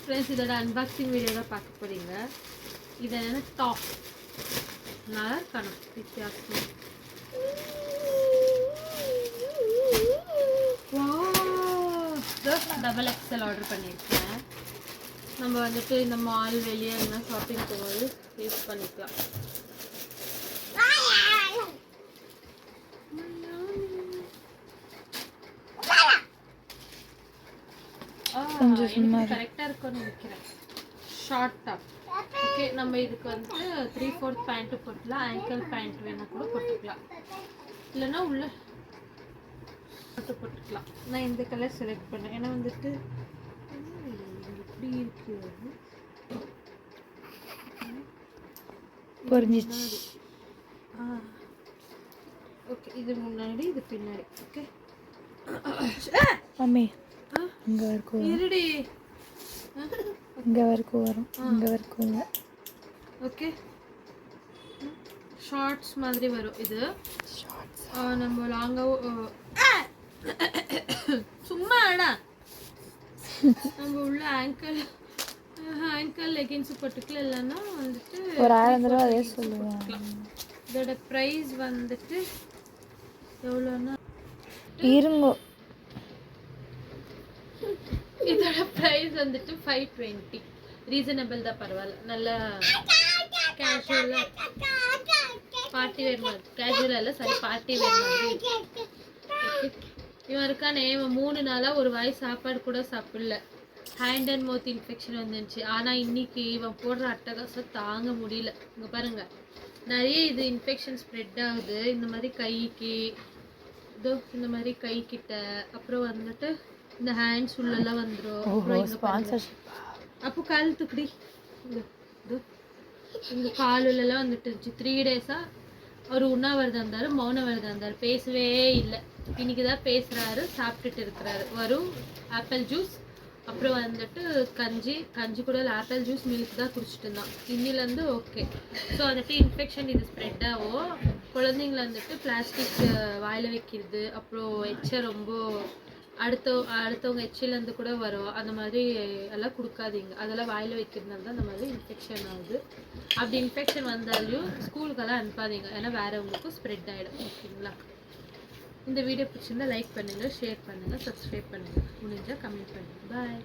Friends இதோட unboxing video தான் பார்க்க போகிறீங்க. இது என்ன டாப் நல்லா இருக்கணும் வித்தியாசம். டபுள் எக்ஸல் ஆர்டர் பண்ணியிருக்கேன். நம்ம வந்துட்டு இந்த மால் வெளியே என்ன ஷாப்பிங் போகும்போது யூஸ் பண்ணிக்கலாம். கொஞ்சம் கரெக்டாக இருக்கும்னு நினைக்கிறேன். Short top. ஓகே, நம்ம இதுக்கு வந்துட்டு 3/4 பேண்ட்டு போட்டுக்கலாம். ஆங்கிள் பேண்ட் வேணால் கூட போட்டுக்கலாம், இல்லைன்னா உள்ள போட்டுக்கலாம். நான் இந்த கலர் செலக்ட் பண்ணேன். ஏன்னா வந்துட்டு எப்படி இருக்கு புரிஞ்சிச்சு. ஓகே, இது முன்னாடி இது பின்னாடி. ஓகே மம்மி இங்க வரைக்கும் இருடி, இங்க வரைக்கும் வரும், இங்க வரைக்கும். ஓகே, ஷார்ட்ஸ் மாதிரி வரும். இது நம்ம லாங்காக சும்மா ஆடா நம்ம உள்ள ஆங்கிள் லெகின்ஸ் போட்டுக்கலாம். இல்லைன்னா வந்துட்டு ஒரு 1000 தடவை அதே சொல்லுவேன். இதோட ப்ரைஸ் வந்துட்டு எவ்வளோன்னா இருங்கோ, இதோட ப்ரைஸ் வந்துட்டு 520. ரீசனபிள் தான், பரவாயில்ல. நல்ல கேஷுவலாக பார்ட்டி வேர் மாதிரி, கேஷுவலாக இல்லை சாரி பார்ட்டி வேர் மாதிரி. ஓகே, இவன் இருக்கானே, இவன் 3 நாளாக ஒரு வாய் சாப்பாடு கூட சாப்பிடல. ஹேண்ட் அண்ட் மவுத் இன்ஃபெக்ஷன் வந்துருந்துச்சு. ஆனால் இன்னைக்கு இவன் போடுற அட்டகாசம் தாங்க முடியல. இங்கே பாருங்கள், நிறைய இது இன்ஃபெக்ஷன் ஸ்ப்ரெட் ஆகுது. இந்த மாதிரி கைக்கு, இதோ இந்த மாதிரி கை கிட்ட, அப்புறம் வந்துட்டு இந்த ஹேண்ட்ஸ் உள்ளெல்லாம் வந்துடும். அப்போ கால் துக்குடி, இந்த காலுலலாம் வந்துட்டு இருந்துச்சு. 3 டேஸாக அவர் உண்ணாவிரதம் இருந்தார், மௌனவிரதம் இருந்தார், பேசவே இல்லை. இன்னைக்கு தான் பேசுகிறாரு, சாப்பிட்டுட்டு இருக்கிறாரு. வரும் ஆப்பிள் ஜூஸ், அப்புறம் வந்துட்டு கஞ்சி கூட ஆப்பிள் ஜூஸ் மில்க் தான் குடிச்சிட்டு இருந்தான். இன்னிலேருந்து ஓகே. ஸோ வந்துட்டு இன்ஃபெக்ஷன் இது ஸ்ப்ரெட் ஆகும். குழந்தைங்கள வந்துட்டு பிளாஸ்டிக் வாயில் வைக்கிறது, அப்புறம் எச்சல் ரொம்ப அடுத்தவங்க எச்சிலேருந்து கூட வரும். அந்த மாதிரி எல்லாம் கொடுக்காதீங்க. அதெல்லாம் வாயில் வைக்கிறதுனால தான் அந்த மாதிரி இன்ஃபெக்ஷன் ஆகுது. அப்படி இன்ஃபெக்ஷன் வந்தாலையும் ஸ்கூலுக்கெல்லாம் அனுப்பாதீங்க, ஏன்னா வேறவங்களுக்கும் ஸ்ப்ரெட் ஆகிடும். ஓகேங்களா? இந்த வீடியோ பிடிச்சிருந்தா லைக் பண்ணுங்கள், ஷேர் பண்ணுங்கள், சப்ஸ்கிரைப் பண்ணுங்கள், முடிஞ்சால் கமெண்ட் பண்ணுங்கள். பாய்.